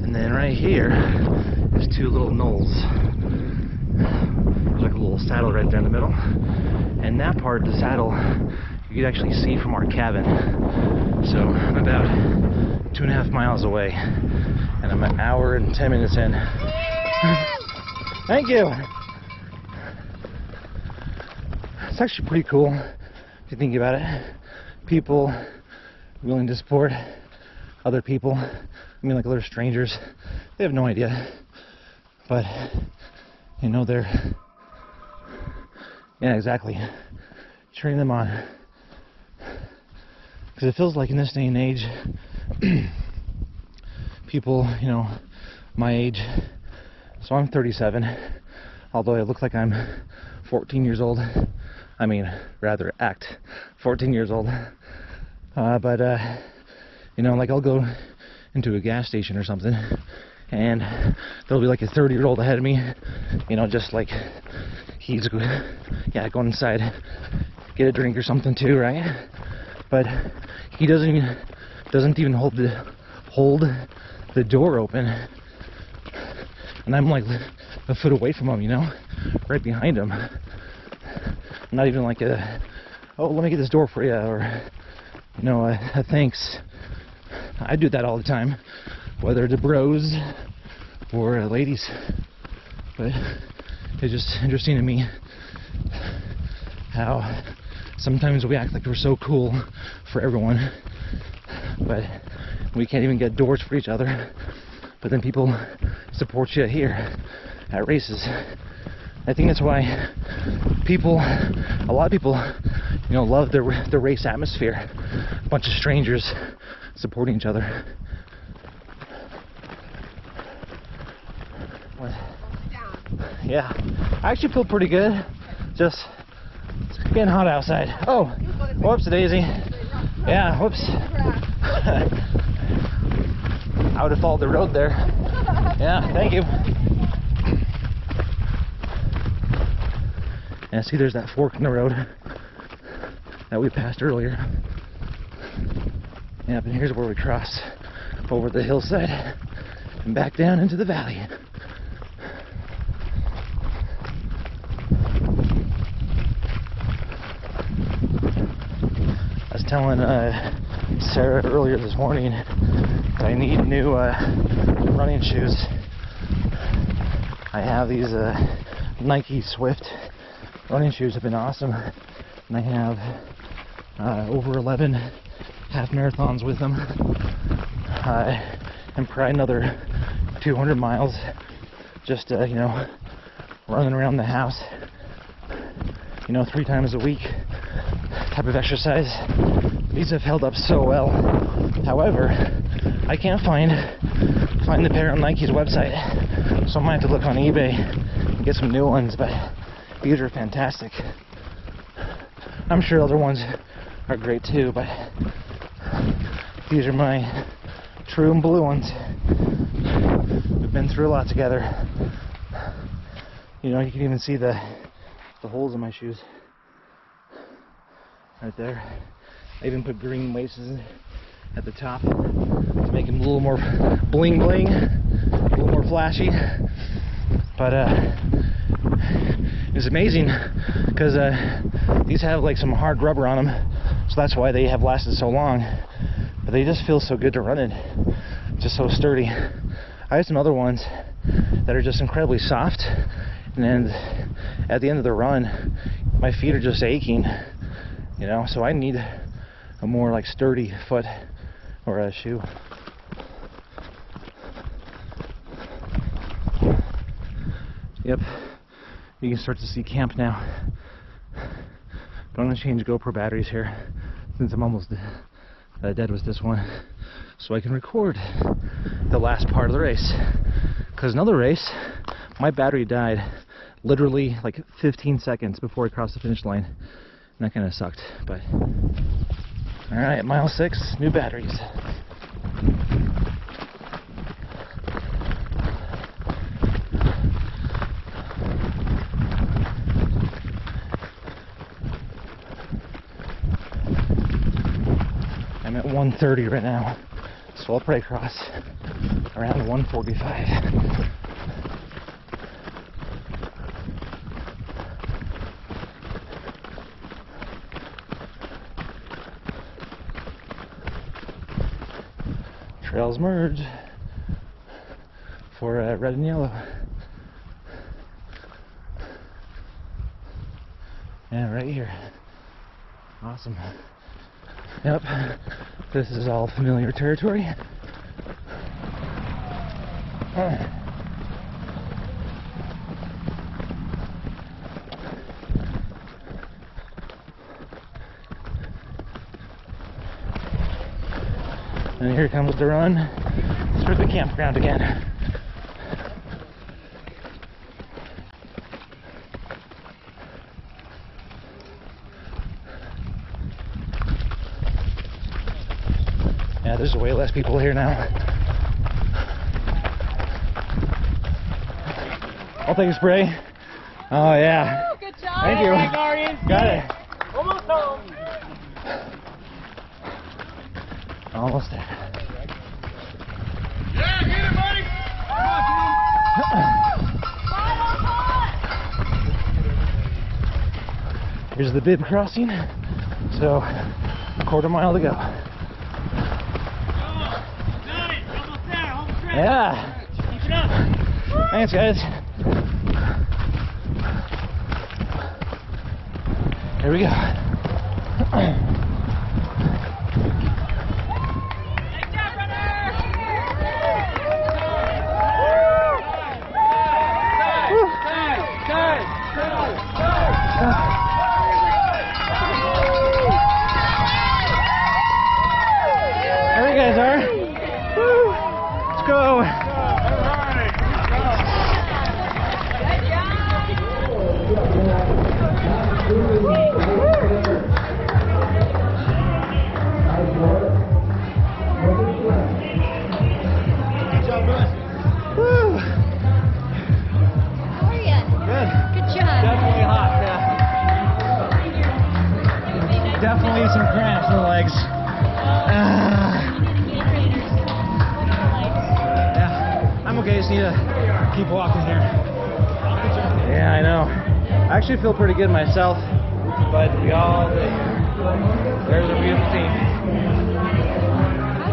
And then right here is 2 little knolls. There's like a little saddle right there in the middle. And that part of the saddle you can actually see from our cabin. So I'm about 2.5 miles away. And I'm an hour and 10 minutes in. Thank you! It's actually pretty cool if you think about it. People willing to support other people. I mean, like other strangers. They have no idea. But, you know, they're... Yeah, exactly. Cheering them on. Because it feels like in this day and age, people, you know, my age, so I'm 37, although I look like I'm 14 years old. I mean, rather act 14 years old. But you know, like I'll go into a gas station or something, and there'll be like a 30-year-old ahead of me, you know, just like he's going inside, get a drink or something too, right? But he doesn't even hold the door open, and I'm like a foot away from him, you know, right behind him. Not even like oh, let me get this door for you, or you know, a thanks. I do that all the time, whether it's bros or ladies. But it's just interesting to me how sometimes we act like we're so cool for everyone, but we can't even get doors for each other. But then people support you here at races. I think that's why a lot of people, you know, love the race atmosphere. A bunch of strangers supporting each other. Yeah, I actually feel pretty good. Just it's getting hot outside. Oh, whoops, daisy. Yeah, whoops. I would have followed the road there. Yeah, thank you. And see, there's that fork in the road that we passed earlier. Yep, and here's where we cross over the hillside and back down into the valley. I was telling Sarah earlier this morning that I need new running shoes. I have these Nike Swift running shoes, have been awesome, and I have over 11 half marathons with them, and probably another 200 miles just you know, running around the house, you know, 3 times a week type of exercise. These have held up so well. However, I can't find the pair on Nike's website, so I might have to look on eBay and get some new ones, but these are fantastic. I'm sure other ones are great too, but these are my true and blue ones. We've been through a lot together. You know, you can even see the holes in my shoes right there. I even put green laces at the top to make them a little more bling bling, a little more flashy. But it's amazing because these have like some hard rubber on them, so that's why they have lasted so long. But they just feel so good to run in, just so sturdy. I have some other ones that are just incredibly soft, and then at the end of the run, my feet are just aching, you know. So I need a more like sturdy foot or a shoe. Yep, you can start to see camp now. Going to change GoPro batteries here since I'm almost dead with this one, so I can record the last part of the race. Because another race, my battery died literally like 15 seconds before I crossed the finish line, and that kind of sucked. But all right, mile 6, new batteries. I'm at 1:30 right now, so I'll probably cross around 1:45. Trails merge for red and yellow. Yeah, right here. Awesome. Yep, this is all familiar territory. And here comes the run through the campground again. Yeah, there's way less people here now. I'll take a spray. Oh yeah. Good job. Thank you. Got it. Almost home. Almost there. Yeah, get it, buddy! Here's the bib crossing. So, a quarter mile to go. Yeah. Keep it up. Thanks, guys. Here we go. There you guys are. Woo. Let's go. Woo. How are you? Good. Good job. Definitely hot, yeah. Definitely some cramps in the legs. Yeah, I'm okay, just need to keep walking here. Yeah, I know. I actually feel pretty good myself, but there's a beautiful team.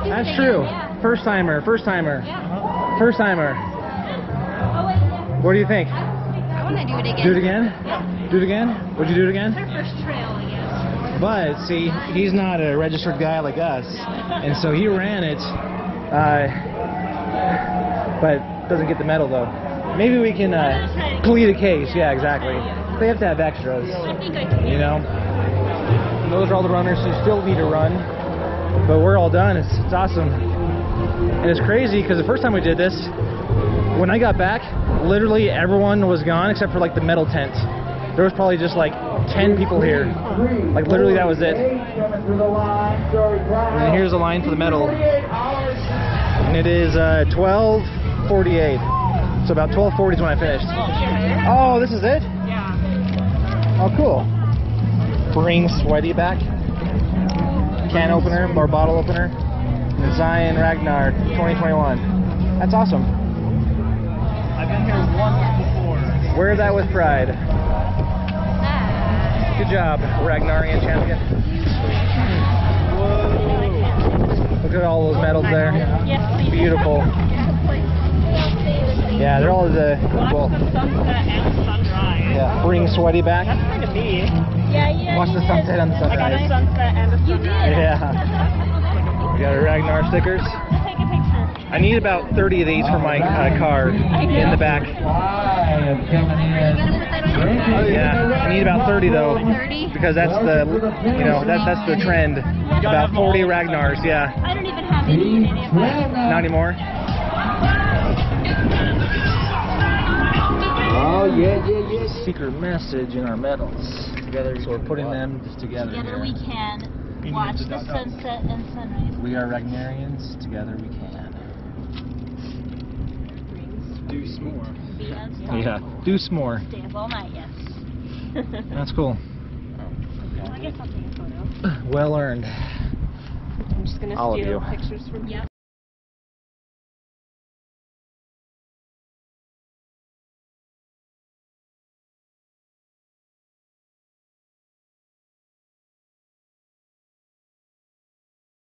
That's true. First timer. First timer. What do you think? I want to do it again. Do it again? Do it again? Would you do it again? Our first trail, I guess. But see, he's not a registered guy like us, and so he ran it, but doesn't get the medal though. Maybe we can plead a case. Yeah, exactly. They have to have extras, you know. And those are all the runners who still need to run, but we're all done. It's awesome, and it's crazy because the first time we did this, when I got back, literally everyone was gone except for like the medal tent. There was probably just like 10 people here. Like literally that was it. And then here's the line for the medal. And it is 12:48. So about 12:40 is when I finished. Oh, this is it? Yeah. Oh, cool. Bring sweaty back. Can opener or bottle opener. And Zion Ragnar 2021. That's awesome. I've been here once before. Wear that with pride. Good job, Ragnarian champion. Whoa. Look at all those medals there. Beautiful. Yeah, they're all the well. Yeah, bring sweaty back. Yeah, yeah. Watch the sunset and the sunrise. I got a sunset and a sunrise. You did? Yeah. We got our Ragnar stickers. Take a picture. I need about 30 of these for my car in the back. Yeah, I need about 30 though, because that's the, you know, that's the trend. About 40 Ragnars, yeah. I don't even have any in any of mine. Not anymore. Oh, yeah. Secret message in our medals. Together, so we're putting them together. Together we can watch the sunset and sunrise. We are Ragnarians. Together we can. Do s'more. Be unstoppable. Yeah, do s'more. Stay up all night, yes. That's cool. Well, I guess I'll take a photo. Well earned. I'm just gonna All of steal you. pictures from you.